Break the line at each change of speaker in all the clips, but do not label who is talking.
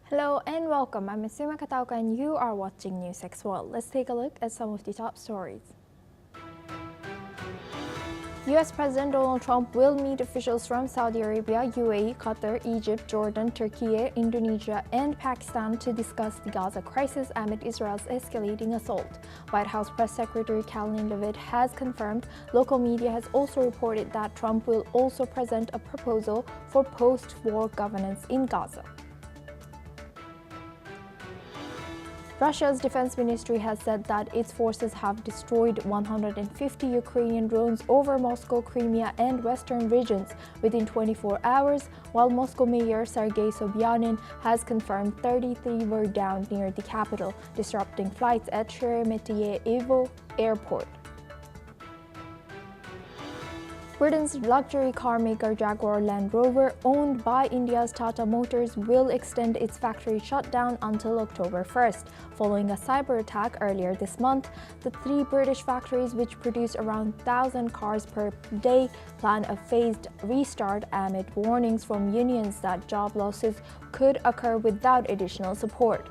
Hello and welcome. I'm Asuma Katauka and you are watching NewsX World. Let's take a look at some of the top stories. US President Donald Trump will meet officials from Saudi Arabia, UAE, Qatar, Egypt, Jordan, Turkey, Indonesia, and Pakistan to discuss the Gaza crisis amid Israel's escalating assault. White House Press Secretary Karoline Leavitt has confirmed. Local media has also reported that Trump will also present a proposal for post-war governance in Gaza. Russia's defense ministry has said that its forces have destroyed 150 Ukrainian drones over Moscow, Crimea, and western regions within 24 hours, while Moscow Mayor Sergei Sobyanin has confirmed 33 were downed near the capital, disrupting flights at Sheremetyevo Airport. Britain's luxury car maker Jaguar Land Rover, owned by India's Tata Motors, will extend its factory shutdown until October 1st. Following a cyber attack earlier this month, the three British factories, which produce around 1,000 cars per day, plan a phased restart amid warnings from unions that job losses could occur without additional support.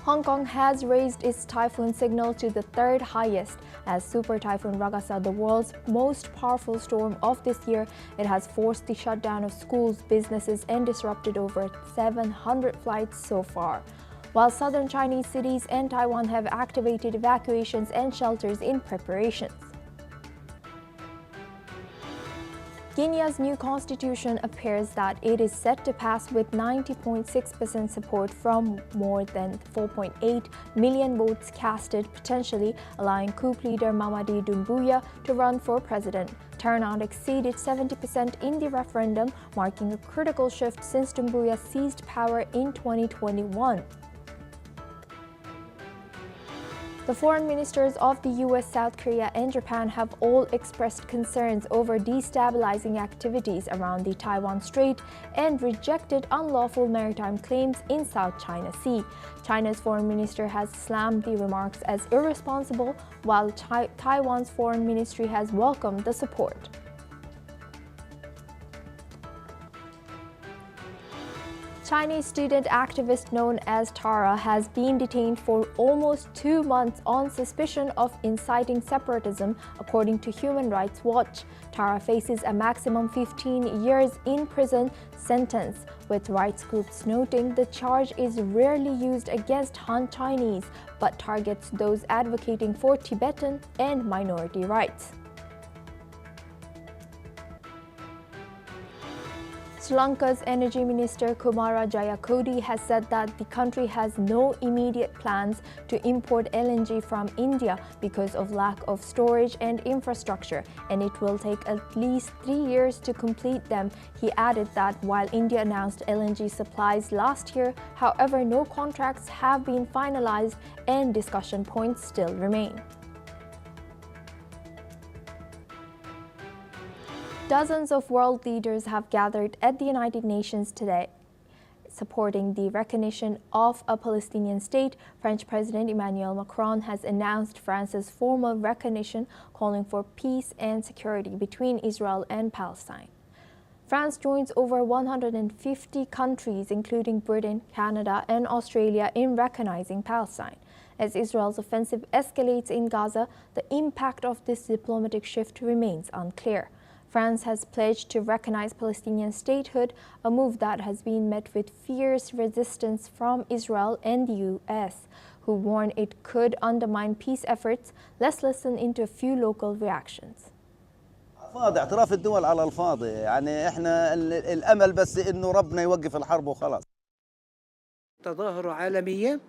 Hong Kong has raised its typhoon signal to the third highest. As Super Typhoon Ragasa, the world's most powerful storm of this year, it has forced the shutdown of schools, businesses, and disrupted over 700 flights so far. While southern Chinese cities and Taiwan have activated evacuations and shelters in preparations. Guinea's new constitution appears that it is set to pass with 90.6% support from more than 4.8 million votes casted, potentially allowing coup leader Mamadi Doumbouya to run for president. Turnout exceeded 70% in the referendum, marking a critical shift since Doumbouya seized power in 2021. The foreign ministers of the US, South Korea, and Japan have all expressed concerns over destabilizing activities around the Taiwan Strait and rejected unlawful maritime claims in South China Sea. China's foreign minister has slammed the remarks as irresponsible, while Taiwan's foreign ministry has welcomed the support. Chinese student activist known as Tara has been detained for almost 2 months on suspicion of inciting separatism, according to Human Rights Watch. Tara faces a maximum 15 years in prison sentence, with rights groups noting the charge is rarely used against Han Chinese, but targets those advocating for Tibetan and minority rights. Sri Lanka's Energy Minister Kumara Jayakodi has said that the country has no immediate plans to import LNG from India because of lack of storage and infrastructure, and it will take at least 3 years to complete them. He added that while India announced LNG supplies last year, however, no contracts have been finalized and discussion points still remain. Dozens of world leaders have gathered at the United Nations today, supporting the recognition of a Palestinian state. French President Emmanuel Macron has announced France's formal recognition, calling for peace and security between Israel and Palestine. France joins over 150 countries, including Britain, Canada, and Australia, in recognizing Palestine. As Israel's offensive escalates in Gaza, the impact of this diplomatic shift remains unclear. France has pledged to recognize Palestinian statehood, a move that has been met with fierce resistance from Israel and the US, who warn it could undermine peace efforts. Let's listen into a few local reactions.
اعتراف الدول على الفاضي، يعني احنا الامل بس انه ربنا يوقف الحرب وخلاص.
تظاهرة عالمية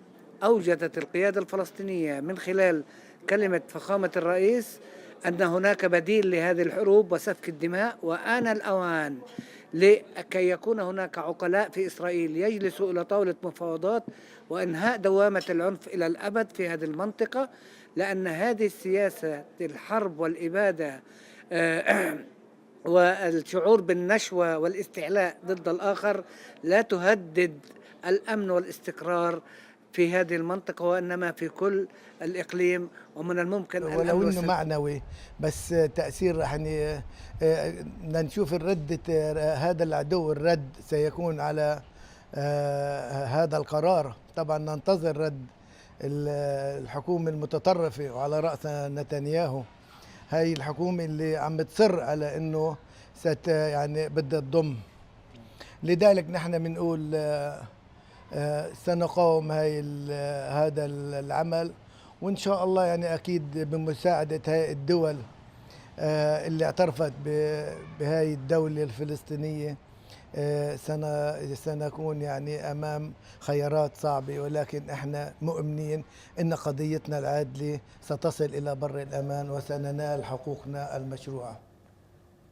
أوجدت القيادة الفلسطينية من خلال كلمة فخامة الرئيس أن هناك بديل لهذه الحروب وسفك الدماء، وآن الأوان لكي يكون هناك عقلاء في إسرائيل يجلسوا إلى طاولة مفاوضات وإنهاء دوامة العنف إلى الأبد في هذه المنطقة، لأن هذه السياسة الحرب والإبادة والشعور بالنشوة والاستعلاء ضد الآخر لا تهدد الأمن والاستقرار في هذه المنطقة وإنما في كل الإقليم، ومن الممكن
ولو
الأمن
انه معنوي بس تاثير يعني بدنا نشوف الردة هذا العدو، الرد سيكون على هذا القرار. طبعا ننتظر رد الحكومة المتطرفة وعلى رأسها نتنياهو. هاي الحكومة اللي عم بتصر على انه يعني بدها تضم. لذلك نحن بنقول سنقاوم هذا العمل، وإن شاء الله يعني أكيد بمساعدة هاي الدول اللي اعترفت بهاي الدولة الفلسطينية سنكون يعني أمام خيارات صعبة، ولكن احنا مؤمنين أن قضيتنا العادلة ستصل إلى بر الأمان وسننال حقوقنا المشروعة.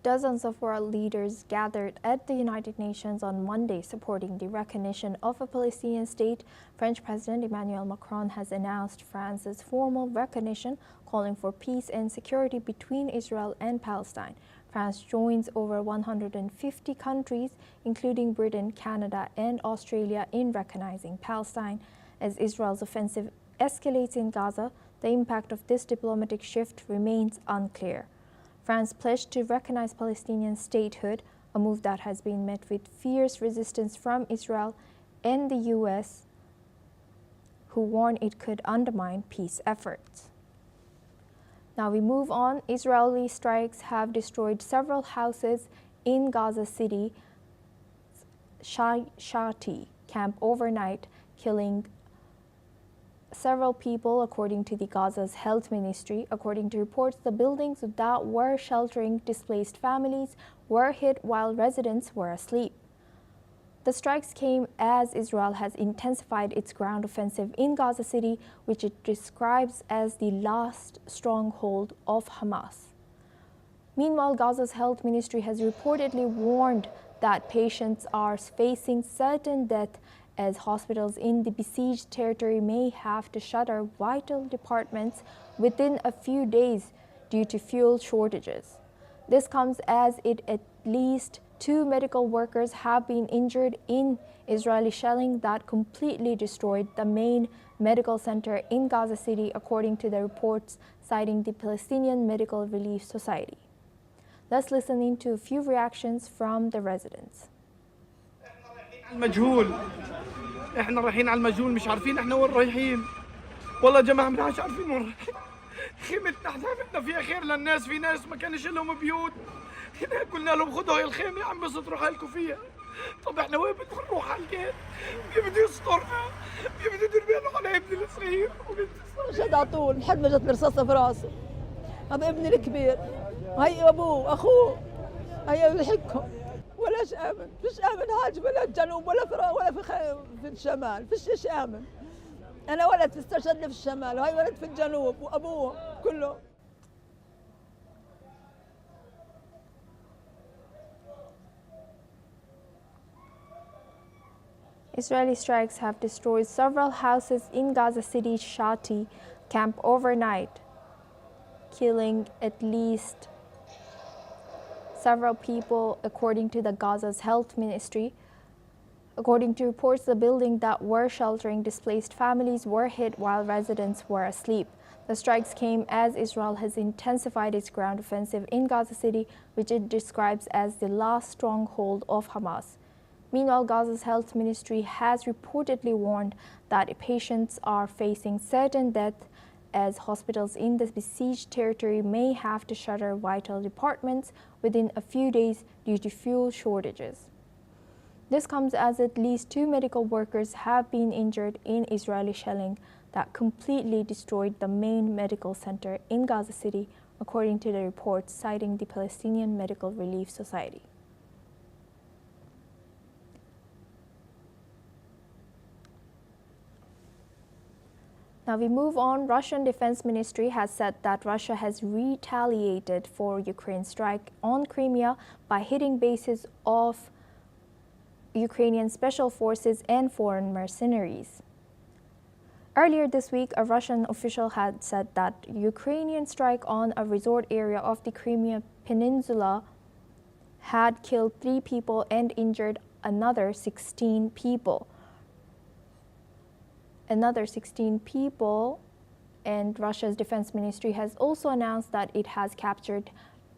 Dozens of world leaders gathered at the United Nations on Monday supporting the recognition of a Palestinian state. French President Emmanuel Macron has announced France's formal recognition, calling for peace and security between Israel and Palestine. France joins over 150 countries, including Britain, Canada, and Australia, in recognizing Palestine. As Israel's offensive escalates in Gaza, the impact of this diplomatic shift remains unclear. France pledged to recognize Palestinian statehood, a move that has been met with fierce resistance from Israel and the U.S., who warn it could undermine peace efforts. Now we move on. Israeli strikes have destroyed several houses in Gaza City Shati camp overnight, killing several people, according to the Gaza's Health Ministry. According to reports, the buildings that were sheltering displaced families were hit while residents were asleep. The strikes came as Israel has intensified its ground offensive in Gaza City, which it describes as the last stronghold of Hamas. Meanwhile, Gaza's Health Ministry has reportedly warned that patients are facing certain death as hospitals in the besieged territory may have to shutter vital departments within a few days due to fuel shortages. This comes as at least 2 medical workers have been injured in Israeli shelling that completely destroyed the main medical center in Gaza City, according to the reports citing the Palestinian Medical Relief Society. Let's listen into a few reactions from the residents.
المجهول، احنا رايحين على المجهول، مش عارفين احنا وين رايحين. والله يا جماعه مش عارفين وين رايحين. خيمتنا حسابتنا فيها خير للناس، في ناس ما كانش لهم بيوت، هنا قلنا لهم خذوا هاي الخيمه يا عم بس تروحوا لكم فيها. طب احنا وين بدنا نروح على البيت؟ مين بده يسترنا؟ مين بده يدير باله على ابني الصغير
شد على طول لحد ما جت رصاصه في راسه. هذا ابني الكبير، هي ابوه اخوه، هي لحقهم. ولاش امن، فيش امن حاجه، ولا الجنوب ولا في الشمال، فيش شيء امن. انا ولد استشهد في الشمال وهي ولد في الجنوب وابوه كله.
Israeli strikes have destroyed several houses in Gaza City Shati camp overnight, killing at least several people, according to the Gaza's Health Ministry. According to reports, the building that were sheltering displaced families were hit while residents were asleep. The strikes came as Israel has intensified its ground offensive in Gaza City, which it describes as the last stronghold of Hamas. Meanwhile, Gaza's Health Ministry has reportedly warned that patients are facing certain death as hospitals in the besieged territory may have to shutter vital departments within a few days due to fuel shortages. This comes as at least 2 medical workers have been injured in Israeli shelling that completely destroyed the main medical center in Gaza City, according to the reports citing the Palestinian Medical Relief Society. Now we move on. Russian Defense Ministry has said that Russia has retaliated for Ukraine's strike on Crimea by hitting bases of Ukrainian special forces and foreign mercenaries. Earlier this week, a Russian official had said that Ukrainian strike on a resort area of the Crimea Peninsula had killed 3 people and injured another 16 people. another 16 people. And Russia's defense ministry has also announced that it has captured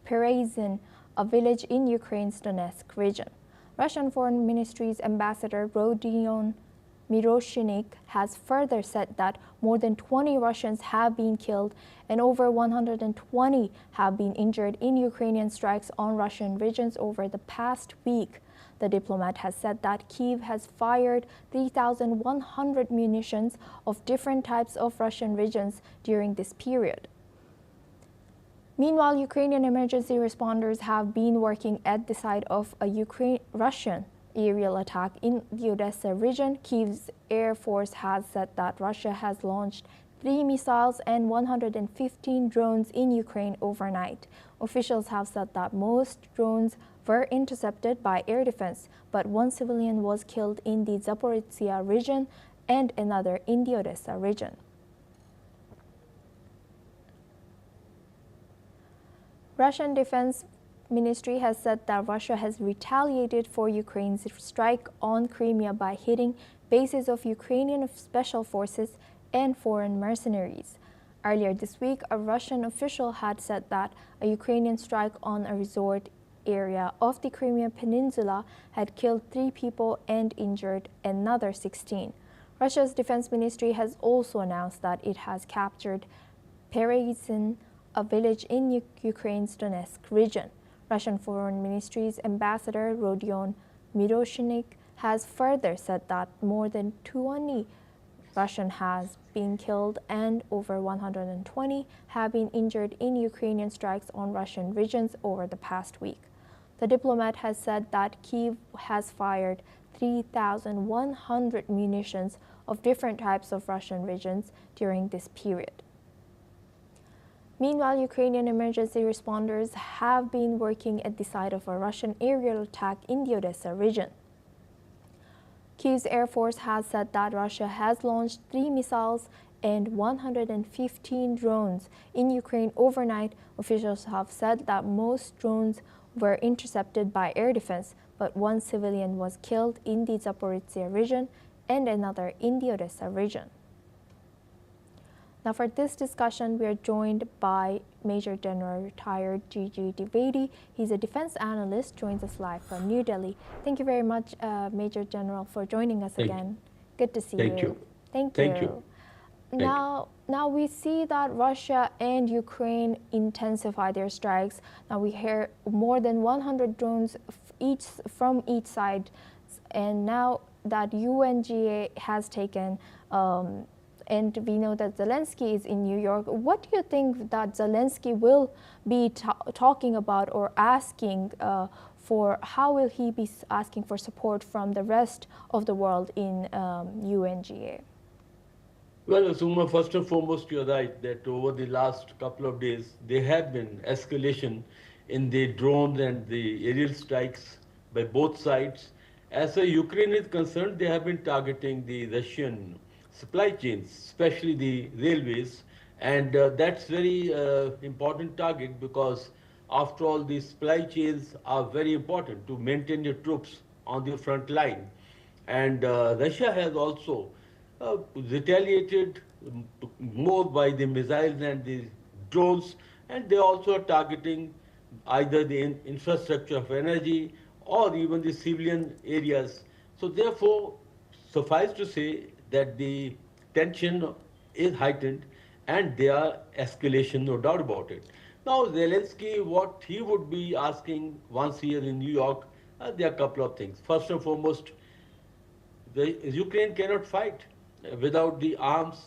Pereizin, a village in Ukraine's Donetsk region. Russian Foreign Ministry's ambassador Rodion Miroshnik has further said that more than 20 Russians have been killed and over 120 have been injured in Ukrainian strikes on Russian regions over the past week. The diplomat has said that Kyiv has fired 3,100 munitions of different types of Russian regions during this period. Meanwhile, Ukrainian emergency responders have been working at the site of a Russian aerial attack in the Odessa region. Kyiv's Air Force has said that Russia has launched 3 missiles and 115 drones in Ukraine overnight. Officials have said that most drones were intercepted by air defense, but one civilian was killed in the Zaporizhzhia region and another in the Odessa region. Russian Defense Ministry has said that Russia has retaliated for Ukraine's strike on Crimea by hitting bases of Ukrainian special forces and foreign mercenaries. Earlier this week, a Russian official had said that a Ukrainian strike on a resort area of the Crimean Peninsula had killed 3 people and injured another 16. Russia's defense ministry has also announced that it has captured Pereizin, a village in Ukraine's Donetsk region. Russian Foreign Ministry's ambassador Rodion Miroshnik has further said that more than 20 Russian has been killed and over 120 have been injured in Ukrainian strikes on Russian regions over the past week. The diplomat has said that Kyiv has fired 3,100 munitions of different types of Russian regions during this period. Meanwhile, Ukrainian emergency responders have been working at the site of a Russian aerial attack in the Odessa region. Kyiv's Air Force has said that Russia has launched 3 missiles and 115 drones in Ukraine overnight. Officials have said that most drones were intercepted by air defense, but one civilian was killed in the Zaporizhzhia region and another in the Odessa region. Now, for this discussion, we are joined by Major General retired Gigi Dwivedi. He's a defense analyst, joins us live from New Delhi. Thank you very much, Major General, for joining us again. Good to see you.
Thank you.
Thank
Thank
you.
you.
Now we see that Russia and Ukraine intensify their strikes. Now we hear more than 100 drones from each side, and now that UNGA has taken and we know that Zelensky is in New York. What do you think that Zelensky will be talking about or asking for? How will he be asking for support from the rest of the world in UNGA?
Well, Asuma, first and foremost, you're right that over the last couple of days, there have been escalation in the drones and the aerial strikes by both sides. As far as Ukraine is concerned, they have been targeting the Russian supply chains, especially the railways, and that's very important target because after all, these supply chains are very important to maintain your troops on the front line. And Russia has also retaliated more by the missiles and the drones, and they also are targeting either the infrastructure of energy or even the civilian areas. So therefore, suffice to say that the tension is heightened and there are escalation, no doubt about it. Now, Zelensky, what he would be asking once he is in New York, there are a couple of things. First and foremost, Ukraine cannot fight without the arms,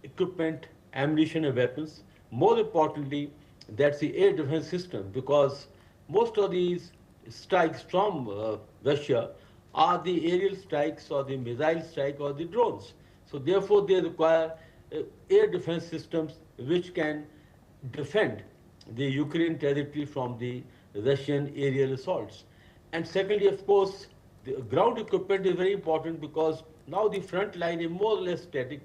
equipment, ammunition and weapons. More importantly, that's the air defense system, because most of these strikes from Russia are the aerial strikes or the missile strike or the drones. So therefore they require air defense systems which can defend the Ukraine territory from the Russian aerial assaults. And secondly, of course, the ground equipment is very important because now the front line is more or less static,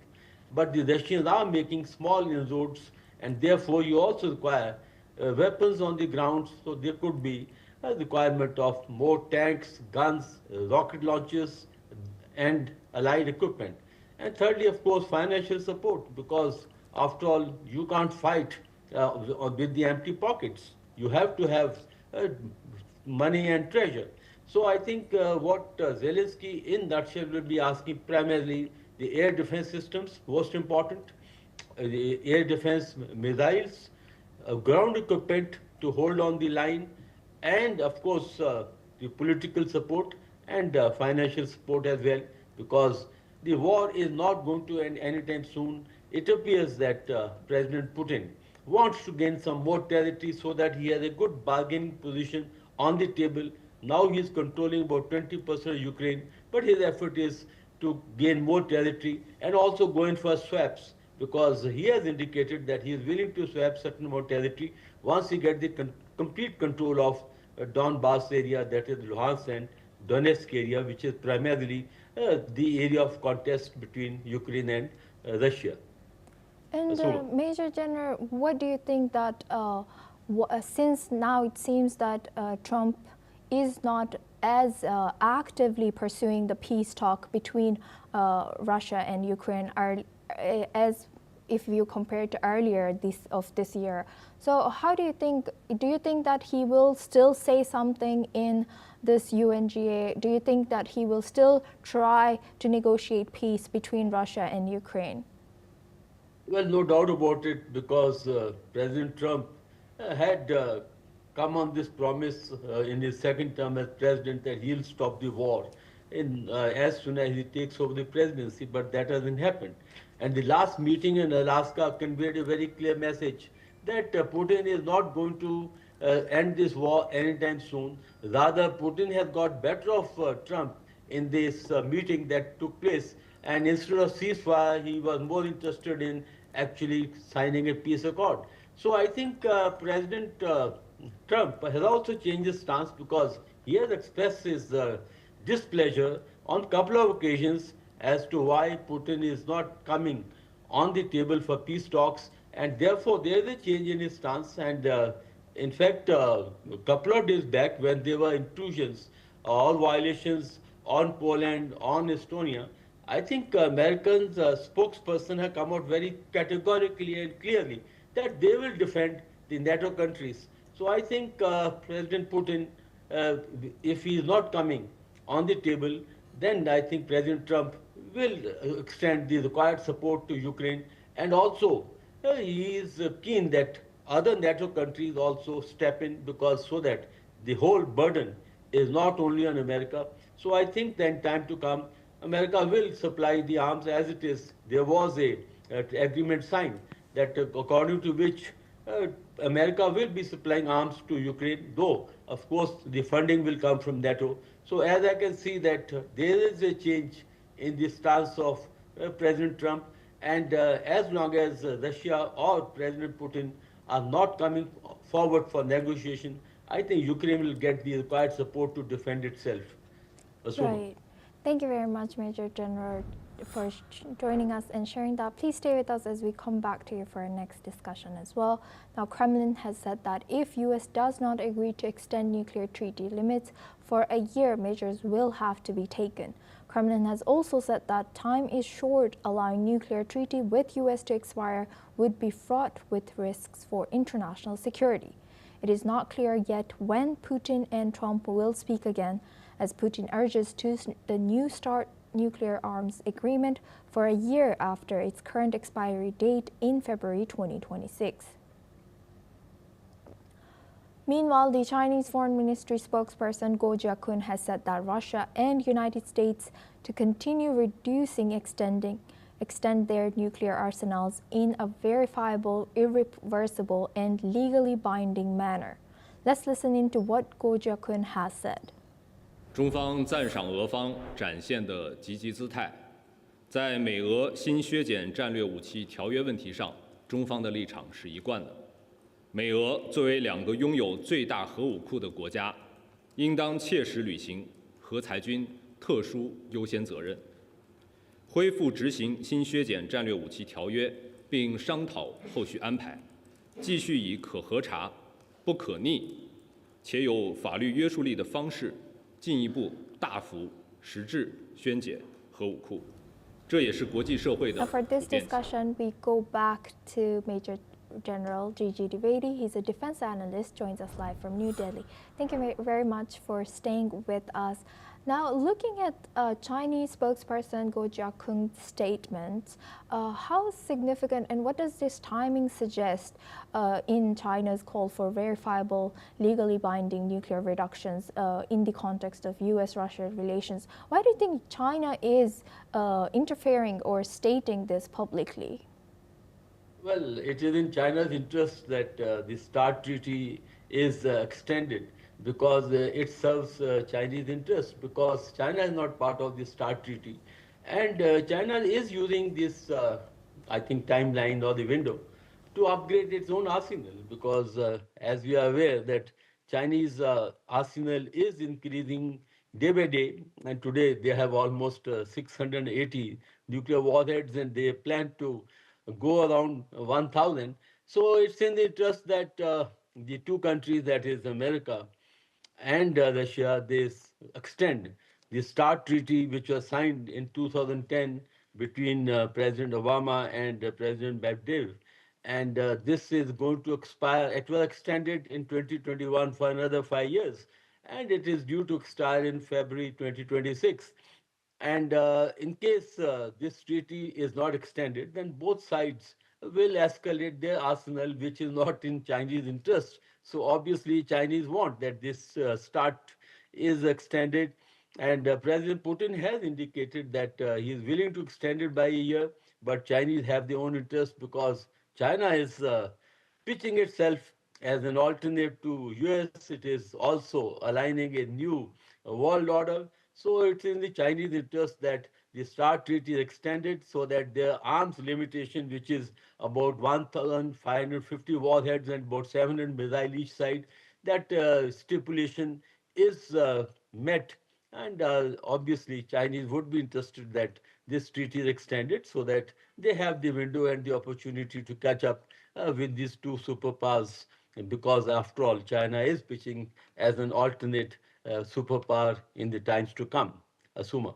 but the Russians are making small inroads, and therefore you also require weapons on the ground. So there could be a requirement of more tanks, guns, rocket launchers, and allied equipment. And thirdly, of course, financial support, because after all, you can't fight with the empty pockets. You have to have uh, money and treasure. So I think what Zelensky, in nutshell, will be asking primarily the air defense systems, most important, the air defense missiles, ground equipment to hold on the line, and of course the political support and financial support as well, because the war is not going to end anytime soon. It appears that President Putin wants to gain some more territory so that he has a good bargaining position on the table. Now he is controlling about 20% of Ukraine, but his effort is to gain more territory and also go in for swaps, because he has indicated that he is willing to swap certain more territory once he gets the complete control of Donbass area, that is Luhansk and Donetsk area, which is primarily the area of contest between Ukraine and Russia.
And Major General, what do you think that since now it seems that Trump is not as actively pursuing the peace talk between Russia and Ukraine as if you compare to earlier this year? So how do you think that he will still say something in this UNGA? Do you think that he will still try to negotiate peace between Russia and Ukraine?
Well, no doubt about it, because President Trump had come on this promise in his second term as president that he'll stop the war as soon as he takes over the presidency, but that hasn't happened. And the last meeting in Alaska conveyed a very clear message that Putin is not going to end this war anytime soon. Rather, Putin has got better of Trump in this meeting that took place, and instead of ceasefire, he was more interested in actually signing a peace accord. So I think President Trump has also changed his stance, because he has expressed his displeasure on a couple of occasions as to why Putin is not coming on the table for peace talks, and therefore there is a change in his stance. And in fact, a couple of days back, when there were intrusions or violations on Poland, on Estonia, I think Americans spokesperson have come out very categorically and clearly that they will defend the NATO countries. So I think President Putin, if he is not coming on the table, then I think President Trump will extend the required support to Ukraine, and also he is keen that other NATO countries also step in, because so that the whole burden is not only on America. So I think that in time to come, America will supply the arms as it is. There was a agreement signed that according to which America will be supplying arms to Ukraine, though of course the funding will come from NATO. So as I can see that there is a change in the stance of President Trump, and as long as Russia or President Putin are not coming forward for negotiation, I think Ukraine will get the required support to defend itself.
Right. Thank you very much, Major General, for joining us and sharing that. Please stay with us as we come back to you for our next discussion as well. Now, Kremlin has said that if U.S. does not agree to extend nuclear treaty limits for a year, measures will have to be taken. Kremlin has also said that time is short. Allowing nuclear treaty with U.S. to expire would be fraught with risks for international security. It is not clear yet when Putin and Trump will speak again, as Putin urges to the New START nuclear arms agreement for a year after its current expiry date in February 2026. Meanwhile, the Chinese Foreign Ministry spokesperson Goh Jiakun has said that Russia and United States to continue extend their nuclear arsenals in a verifiable, irreversible, and legally binding manner. Let's listen into what Goh Jiakun has said.
中方赞赏俄方展现的积极姿态，在美俄新削减战略武器条约问题上，中方的立场是一贯的。美俄作为两个拥有最大核武库的国家，应当切实履行核裁军特殊优先责任，恢复执行新削减战略武器条约，并商讨后续安排，继续以可核查、不可逆且有法律约束力的方式。 进一步大幅实质削减核武库。这也是国际社会的
Now, for this
普遍性。
discussion, we go back to Major General Gigi Dwivedi. He's a defense analyst, joins us live from New Delhi. Thank you very much for staying with us. Now, looking at Chinese spokesperson Go Jiakung's statement, how significant and what does this timing suggest in China's call for verifiable, legally binding nuclear reductions in the context of U.S.-Russia relations? Why do you think China is interfering or stating this publicly?
Well, it is in China's interest that the START treaty is extended because it serves Chinese interests, because China is not part of the START treaty. And China is using this, I think, timeline or the window to upgrade its own arsenal, because as we are aware that Chinese arsenal is increasing day by day, and today they have almost 680 nuclear warheads, and they plan to go around 1,000. So it's in the interest that the two countries, that is America and Russia, they extend the START treaty, which was signed in 2010 between President Obama and President Medvedev. And this is going to expire. It was extended in 2021 for another 5 years, and it is due to expire in February 2026. And in case this treaty is not extended, then both sides will escalate their arsenal, which is not in Chinese interest. So obviously, Chinese want that this START is extended. And President Putin has indicated that he is willing to extend it by a year, but Chinese have their own interest, because China is pitching itself as an alternate to US. It is also aligning a new world order. So it's in the Chinese interest that the START treaty is extended, so that their arms limitation, which is about 1,550 warheads and about 700 missiles each side, that stipulation is met. And obviously, Chinese would be interested that this treaty is extended, so that they have the window and the opportunity to catch up with these two superpowers, because after all, China is pitching as an alternate superpower in the times to come. Asuma.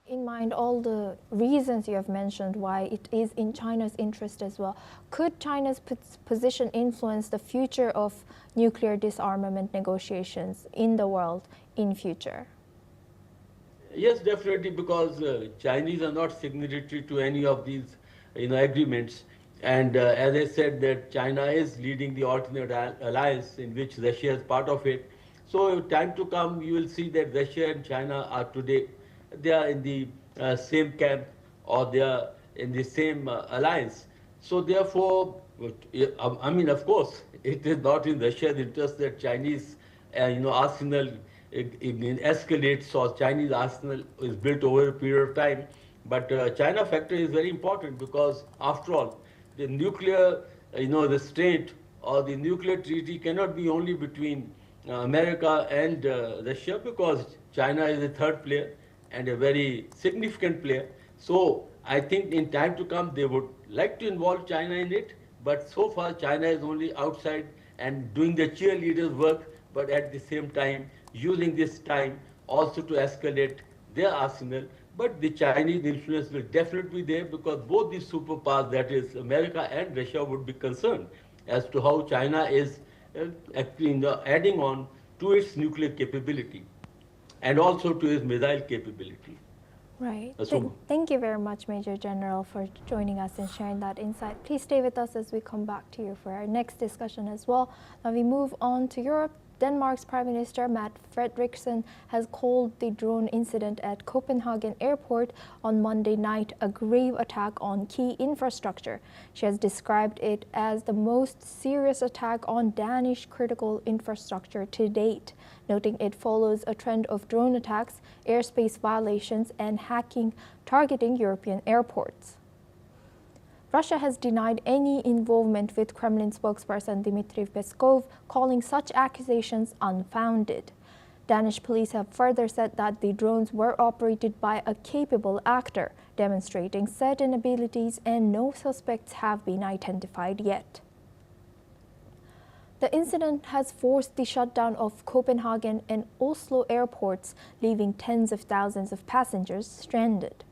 In mind all the reasons you have mentioned why it is in China's interest as well, could China's position influence the future of nuclear disarmament negotiations in the world in future?
Yes, definitely, because Chinese are not signatory to any of these, agreements. And as I said, that China is leading the alternate alliance, in which Russia is part of it. So time to come, you will see that Russia and China are today, they are in the same camp, or they are in the same alliance. So therefore, I mean, of course, it is not in Russia's interest that Chinese, arsenal it escalates, or Chinese arsenal is built over a period of time. But China factor is very important, because after all, the nuclear, restraint or the nuclear treaty cannot be only between America and Russia, because China is a third player and a very significant player. So I think in time to come, they would like to involve China in it, but so far China is only outside and doing the cheerleaders work, but at the same time using this time also to escalate their arsenal. But the Chinese influence will definitely be there, because both these superpowers, that is America and Russia, would be concerned as to how China is adding on to its nuclear capability and also to its missile capability.
Right.
Asuma.
Thank you very much, Major General, for joining us and sharing that insight. Please stay with us as we come back to you for our next discussion as well. Now we move on to Europe. Denmark's Prime Minister Mette Frederiksen has called the drone incident at Copenhagen Airport on Monday night a grave attack on key infrastructure. She has described it as the most serious attack on Danish critical infrastructure to date, noting it follows a trend of drone attacks, airspace violations, and hacking targeting European airports. Russia has denied any involvement with Kremlin spokesperson Dmitry Peskov, calling such accusations unfounded. Danish police have further said that the drones were operated by a capable actor, demonstrating certain abilities, and no suspects have been identified yet. The incident has forced the shutdown of Copenhagen and Oslo airports, leaving tens of thousands of passengers stranded.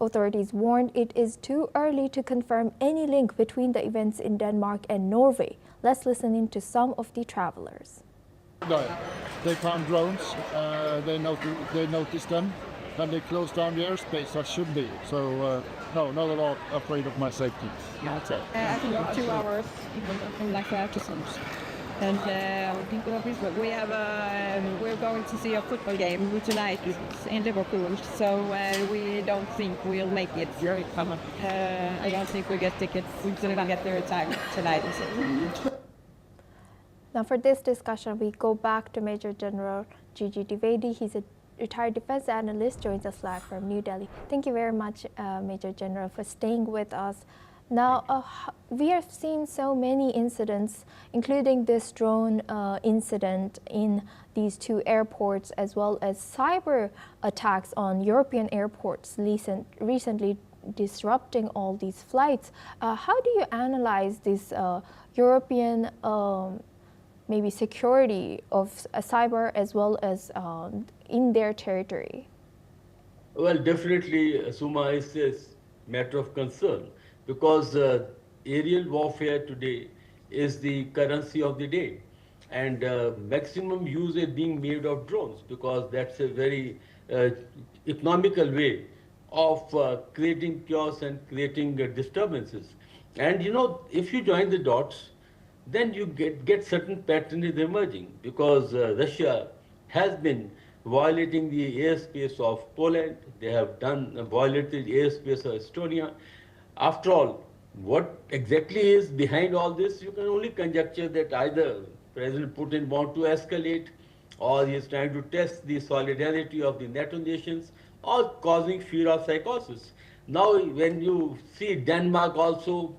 Authorities warned it is too early to confirm any link between the events in Denmark and Norway. Let's listen in to some of the travelers.
No, they found drones, they noticed them, and they closed down the airspace as should be. So, no, not at all afraid of my safety.
That's it. I think 2 hours, something like that. And we have we're going to see a football game tonight in Liverpool, so we don't think we'll make it. I don't think we'll get tickets. We didn't get there in time tonight.
Now for this discussion, we go back to Major General Gigi Dwivedi. He's a retired defense analyst, joins us live from New Delhi. Thank you very much, Major General, for staying with us. Now, we have seen so many incidents, including this drone incident in these two airports, as well as cyber attacks on European airports recently disrupting all these flights. How do you analyze this European maybe security of cyber as well as in their territory?
Well, definitely, Suma, is a matter of concern because aerial warfare today is the currency of the day, and maximum use is being made of drones because that's a very economical way of creating chaos and creating disturbances. And you know, if you join the dots, then you get certain patterns emerging because Russia has been violating the airspace of Poland. They have violated the airspace of Estonia. After all, what exactly is behind all this? You can only conjecture that either President Putin wants to escalate, or he is trying to test the solidarity of the NATO nations, or causing fear of psychosis. Now, when you see Denmark also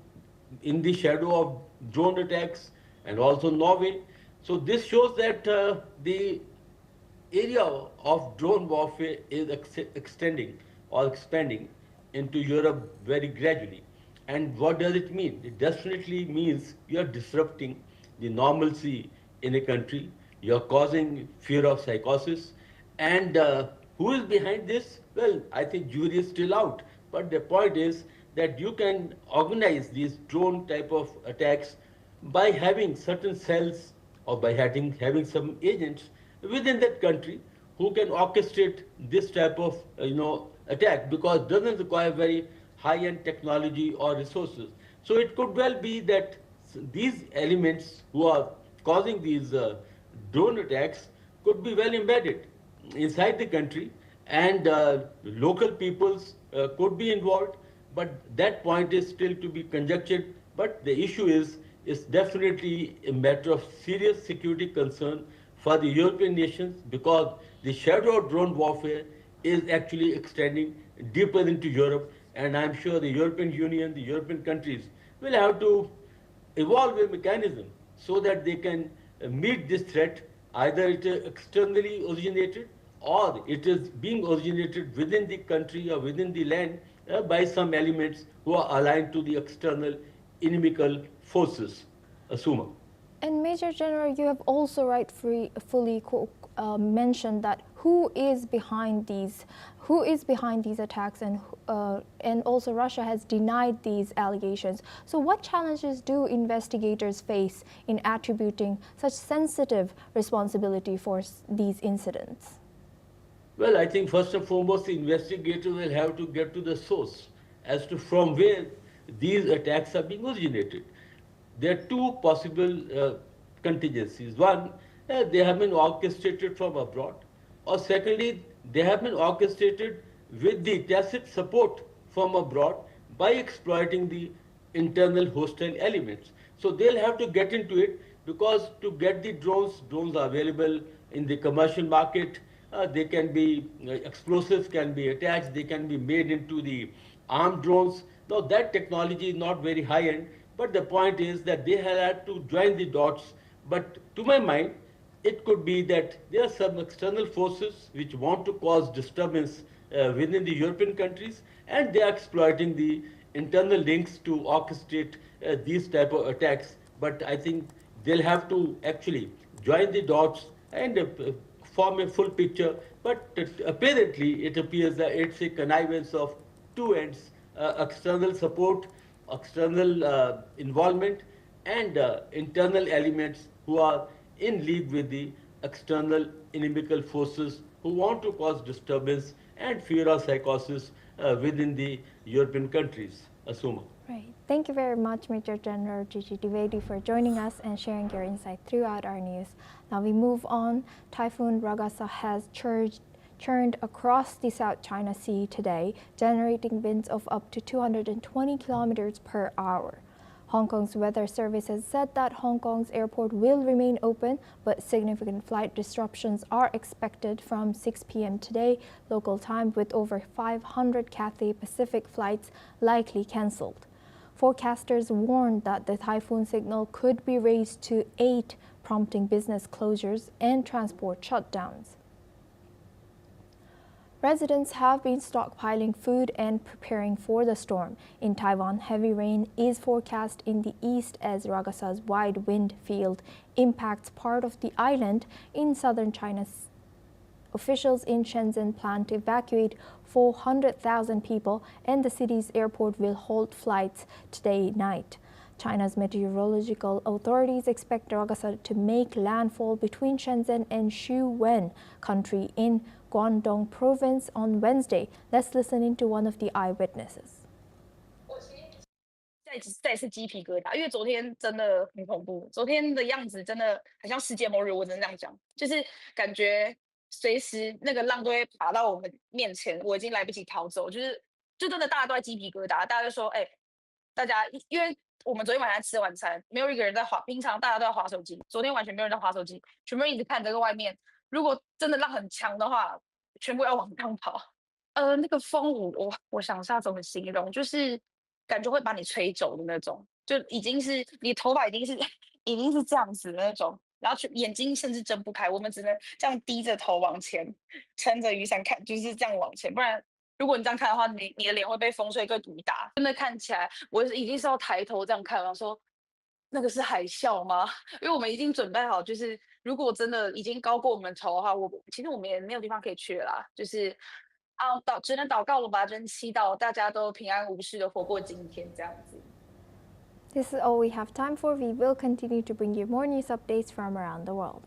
in the shadow of drone attacks, and also Norway, so this shows that the area of drone warfare is extending or expanding into Europe very gradually. And what does it mean? It definitely means you are disrupting the normalcy in a country, you are causing fear of psychosis, and who is behind this? Well, I think jury is still out, but the point is that you can organize these drone type of attacks by having certain cells or by having some agents within that country who can orchestrate this type of attack, because it doesn't require very high-end technology or resources. So it could well be that these elements who are causing these drone attacks could be well embedded inside the country, and local peoples could be involved, but that point is still to be conjectured. But the issue is definitely a matter of serious security concern for the European nations, because the shadow of drone warfare is actually extending deeper into Europe, and I'm sure the European Union, the European countries will have to evolve a mechanism so that they can meet this threat. Either it is externally originated or it is being originated within the country or within the land by some elements who are aligned to the external inimical forces. Suma.
And Major General, you have also rightfully mentioned that who is behind these attacks, and also Russia has denied these allegations. So what challenges do investigators face in attributing such sensitive responsibility for these incidents?
Well, I think first and foremost, the investigator will have to get to the source as to from where these attacks are being originated. There are two possible contingencies. One, they have been orchestrated from abroad, or secondly, they have been orchestrated with the tacit support from abroad by exploiting the internal hostile elements. So they'll have to get into it, because to get the drones are available in the commercial market. They can be, explosives can be attached, they can be made into the armed drones. Now that technology is not very high-end, but the point is that they have had to join the dots. But to my mind, it could be that there are some external forces which want to cause disturbance within the European countries, and they are exploiting the internal links to orchestrate these type of attacks. But I think they'll have to actually join the dots and form a full picture. But apparently, it appears that it's a connivance of two ends: external support, external involvement, and internal elements who are in league with the external inimical forces who want to cause disturbance and fear or psychosis within the European countries. Asuma.
Right. Thank you very much, Major General Gigi Dwivedi, for joining us and sharing your insight throughout our news. Now we move on. Typhoon Ragasa has churned across the South China Sea today, generating winds of up to 220 kilometers per hour. Hong Kong's weather service has said that Hong Kong's airport will remain open, but significant flight disruptions are expected from 6 p.m. today, local time, with over 500 Cathay Pacific flights likely cancelled. Forecasters warned that the typhoon signal could be raised to 8, prompting business closures and transport shutdowns. Residents have been stockpiling food and preparing for the storm. In Taiwan, heavy rain is forecast in the east as Ragasa's wide wind field impacts part of the island in southern China. Officials in Shenzhen plan to evacuate 400,000 people, and the city's airport will hold flights today night. China's meteorological authorities expect Ragasa to make landfall between Shenzhen and Sichuan country in Guangdong province on Wednesday. Let's listen into one of the eyewitnesses.
再次鸡皮疙瘩，因为昨天真的很恐怖，昨天的样子真的很像世界末日，我只能这样讲，就是感觉随时那个浪都会爬到我们面前，我已经来不及逃走，就真的大家都在鸡皮疙瘩，大家就说，大家因为我们昨天晚上吃晚餐，没有一个人在滑，平常大家都在滑手机，昨天完全没有人在滑手机，全部人一直看这个外面，如果真的浪很强的话，全部要往上跑。那个风我想一下怎么形容，就是感觉会把你吹走的那种，就已经是你头发已经是这样子的那种，然后眼睛甚至睁不开，我们只能这样低着头往前，撑着雨伞看，就是这样往前，不然如果你这样看的话，你的脸会被风吹个毒打。真的看起来，我已经是要抬头这样看，然后说那个是海啸吗？因为我们已经准备好，就是如果真的已经高过我们头的话，其实我们也没有地方可以去了啦，就是只能祷告了吧，只能祈祷大家都平安无事的活过今天这样子。
This is all we have time for. We will continue to bring you more news updates from around the world.